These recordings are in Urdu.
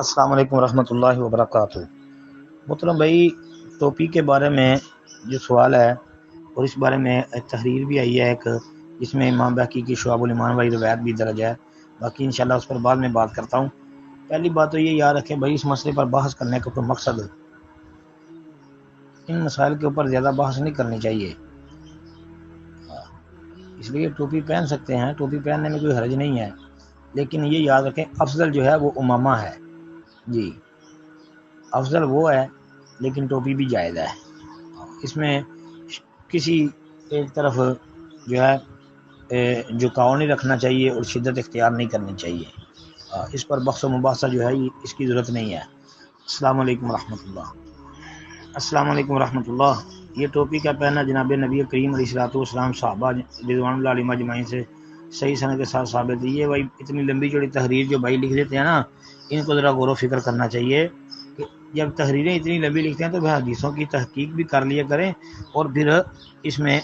السلام علیکم ورحمۃ اللہ وبرکاتہ۔ محترم بھائی، ٹوپی کے بارے میں جو سوال ہے اور اس بارے میں ایک تحریر بھی آئی ہے ایک، جس میں امام بہقی کی شعب الایمان والی روایت بھی درج ہے۔ باقی انشاءاللہ اس پر بعد میں بات کرتا ہوں۔ پہلی بات تو یہ یاد رکھیں بھائی، اس مسئلے پر بحث کرنے کا کوئی مقصد ہے، ان مسائل کے اوپر زیادہ بحث نہیں کرنی چاہیے۔ اس لیے ٹوپی پہن سکتے ہیں، ٹوپی پہننے میں کوئی حرج نہیں ہے، لیکن یہ یاد رکھیں افضل جو ہے وہ امامہ ہے جی، افضل وہ ہے، لیکن ٹوپی بھی جائز ہے۔ اس میں کسی ایک طرف جو ہے جھکاؤ نہیں رکھنا چاہیے اور شدت اختیار نہیں کرنی چاہیے۔ اس پر بحث و مباحثہ جو ہے اس کی ضرورت نہیں ہے۔ السلام علیکم ورحمۃ اللہ۔ السلام علیکم ورحمۃ اللہ۔ یہ ٹوپی کا پہننا جناب نبی کریم علیہ الصلوۃ والسلام صحابہ رضوان اللہ علیہم اجمعین سے صحیح سند کے ساتھ ثابت ہے۔ یہ بھائی اتنی لمبی چوڑی تحریر جو بھائی لکھ دیتے ہیں نا، ان کو ذرا غور و فکر کرنا چاہیے کہ جب تحریریں اتنی لمبی لکھتے ہیں تو بھائی حدیثوں کی تحقیق بھی کر لیا کریں، اور پھر اس میں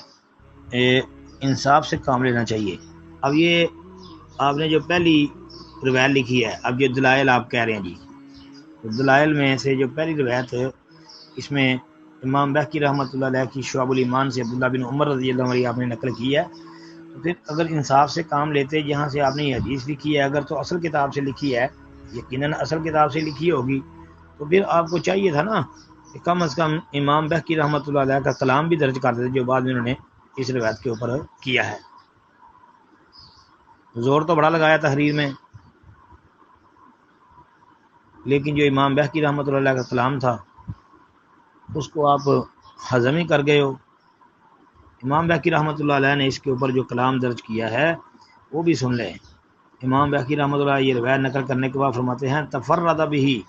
انصاف سے کام لینا چاہیے۔ اب یہ آپ نے جو پہلی روایت لکھی ہے، اب جو دلائل آپ کہہ رہے ہیں جی، دلائل میں سے جو پہلی روایت اس میں امام بہقی رحمۃ اللہ علیہ کی شعب الایمان سے عبداللہ بن عمر رضی اللہ عنہ آپ نے نقل کی ہے، تو پھر اگر انصاف سے کام لیتے جہاں سے آپ نے یہ حدیث لکھی ہے، اگر تو اصل کتاب سے لکھی ہے، یقیناً اصل کتاب سے لکھی ہوگی، تو پھر آپ کو چاہیے تھا نا کہ کم از کم امام بہقی رحمۃ اللہ علیہ کا کلام بھی درج کر دیتے جو بعد میں انہوں نے اس روایت کے اوپر کیا ہے۔ زور تو بڑا لگایا تحریر میں، لیکن جو امام بہقی رحمۃ اللہ علیہ کا کلام تھا اس کو آپ ہضم ہی کر گئے ہو۔ امام بہقی رحمۃ اللہ علیہ نے اس کے اوپر جو کلام درج کیا ہے وہ بھی سن لیں۔ امام بہقی رحمۃ اللہ علیہ یہ روایت نقل کرنے کے بعد فرماتے ہیں تفرد به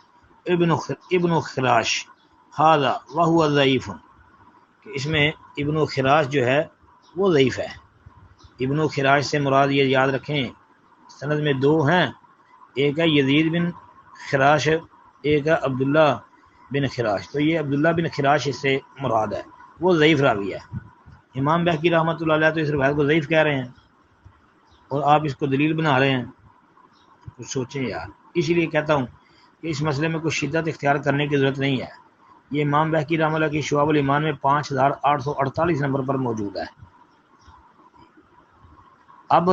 ابن خراش ھذا وهو ضعیف، کہ اس میں ابن خراش جو ہے وہ ضعیف ہے۔ ابن خراش سے مراد یہ یاد رکھیں سند میں دو ہیں، ایک ہے یزید بن خراش، ایک ہے عبداللہ بن خراش، تو یہ عبداللہ بن خراش اس سے مراد ہے، وہ ضعیف راوی ہے۔ امام بہقی رحمۃ اللہ علیہ تو اس روایت کو ضعیف کہہ رہے ہیں اور آپ اس کو دلیل بنا رہے ہیں، کچھ سوچیں یار۔ اسی لیے کہتا ہوں کہ اس مسئلے میں کوئی شدت اختیار کرنے کی ضرورت نہیں ہے۔ یہ امام بہقی رحمۃ اللہ کی شعب الایمان میں 5848 نمبر پر موجود ہے۔ اب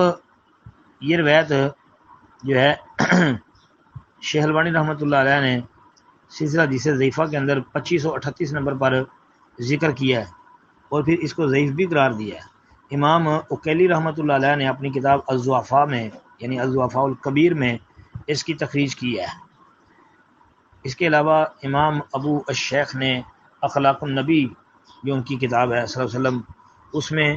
یہ روایت جو ہے شیخ البانی رحمۃ اللہ علیہ نے سلسلہ حدیث ضعیفہ کے اندر 2538 نمبر پر ذکر کیا ہے اور پھر اس کو ضعیف بھی قرار دیا ہے۔ امام اکیلی رحمۃ اللہ علیہ نے اپنی کتاب الضعفاء میں یعنی الضعفاء الکبیر میں اس کی تخریج کی ہے۔ اس کے علاوہ امام ابو الشیخ نے اخلاق النبی جو ان کی کتاب ہے صلی اللہ علیہ وسلم اس میں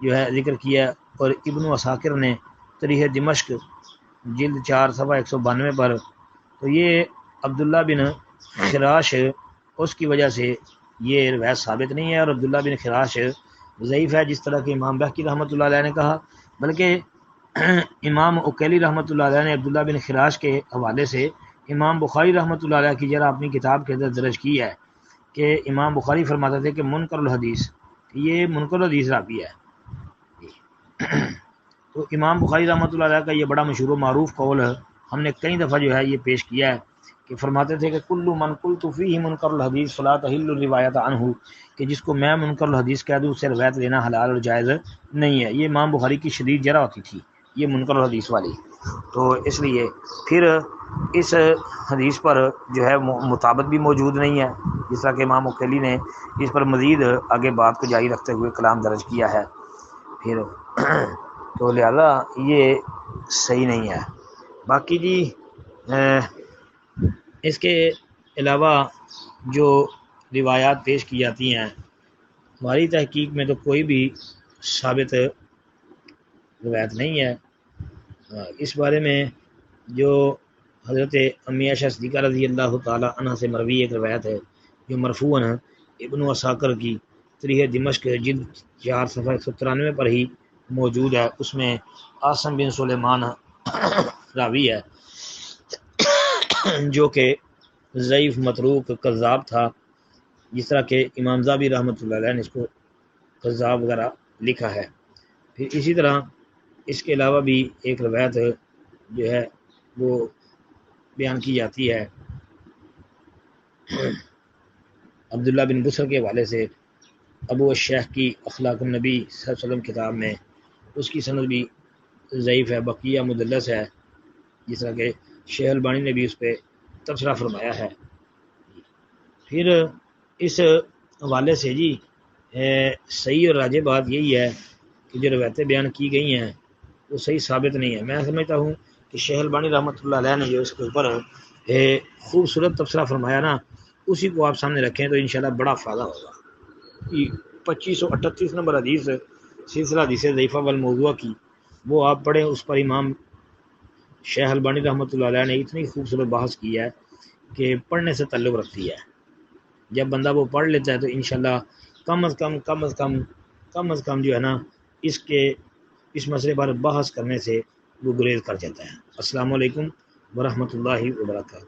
جو ہے ذکر کیا، اور ابن عساکر نے تاریخ دمشق جلد 4 صفحہ 192 پر، تو یہ عبداللہ بن خراش اس کی وجہ سے یہ روایت ثابت نہیں ہے، اور عبداللہ بن خراش ضعیف ہے جس طرح کہ امام بہقی رحمۃ اللہ علیہ نے کہا، بلکہ امام اکیلی رحمۃ اللہ علیہ نے عبداللہ بن خراش کے حوالے سے امام بخاری رحمۃ اللہ علیہ کی جرح اپنی کتاب کے اندر درج کی ہے کہ امام بخاری فرماتے تھے کہ منکر الحدیث، یہ منکر الحدیث راوی ہے۔ تو امام بخاری رحمۃ اللہ علیہ کا یہ بڑا مشہور و معروف قول ہے، ہم نے کئی دفعہ جو ہے یہ پیش کیا ہے کہ فرماتے تھے کہ کل من قلت فیہ منکر الحدیث فلا تحل الروایت عنہ، کہ جس کو میں منکر الحدیث کہہ دوں اس سے روایت لینا حلال اور جائز نہیں ہے۔ یہ امام بخاری کی شدید جرح ہوتی تھی یہ منکر الحدیث والی، تو اس لیے پھر اس حدیث پر جو ہے مطابق بھی موجود نہیں ہے، جس طرح کہ امام اکیلی نے اس پر مزید آگے بات کو جاری رکھتے ہوئے کلام درج کیا ہے، پھر تو لہذا یہ صحیح نہیں ہے۔ باقی جی اس کے علاوہ جو روایات پیش کی جاتی ہیں ہماری تحقیق میں تو کوئی بھی ثابت روایت نہیں ہے۔ اس بارے میں جو حضرت امی عائشہ صدیقہ رضی اللہ تعالی عنہ سے مروی ایک روایت ہے جو مرفوعاً ابن عساکر کی تاریخ دمشق جلد 4 صفحہ 193 پر ہی موجود ہے، اس میں عاصم بن سلیمان راوی ہے جو کہ ضعیف متروک کذاب تھا، جس طرح کہ امام ذہبی رحمۃ اللہ علیہ نے اس کو کذاب وغیرہ لکھا ہے۔ پھر اسی طرح اس کے علاوہ بھی ایک روایت جو ہے وہ بیان کی جاتی ہے عبداللہ بن بصر کے حوالے سے ابو الشیخ کی اخلاق النبی صلی اللہ علیہ وسلم کتاب میں، اس کی سند بھی ضعیف ہے، بقیہ مدلس ہے، جس طرح کہ شیخ البانی نے بھی اس پہ تبصرہ فرمایا ہے۔ پھر اس حوالے سے جی صحیح اور راجح بات یہی ہے کہ جو روایتیں بیان کی گئی ہیں وہ صحیح ثابت نہیں ہے۔ میں سمجھتا ہوں کہ شیخ البانی رحمۃ اللہ علیہ نے جو اس کے اوپر خوبصورت تبصرہ فرمایا نا، اسی کو آپ سامنے رکھیں تو انشاءاللہ بڑا فائدہ ہوگا۔ 2538 نمبر حدیث سلسلہ حدیث ضعیفہ والموضوع کی، وہ آپ پڑھیں، اس پر امام شیخ البانی رحمۃ اللہ علیہ نے اتنی خوبصورت بحث کی ہے کہ پڑھنے سے تعلق رکھتی ہے۔ جب بندہ وہ پڑھ لیتا ہے تو انشاءاللہ کم از کم جو ہے نا اس مسئلے پر بحث کرنے سے وہ گریز کر جاتا ہے۔ السلام علیکم ورحمۃ اللہ وبرکاتہ۔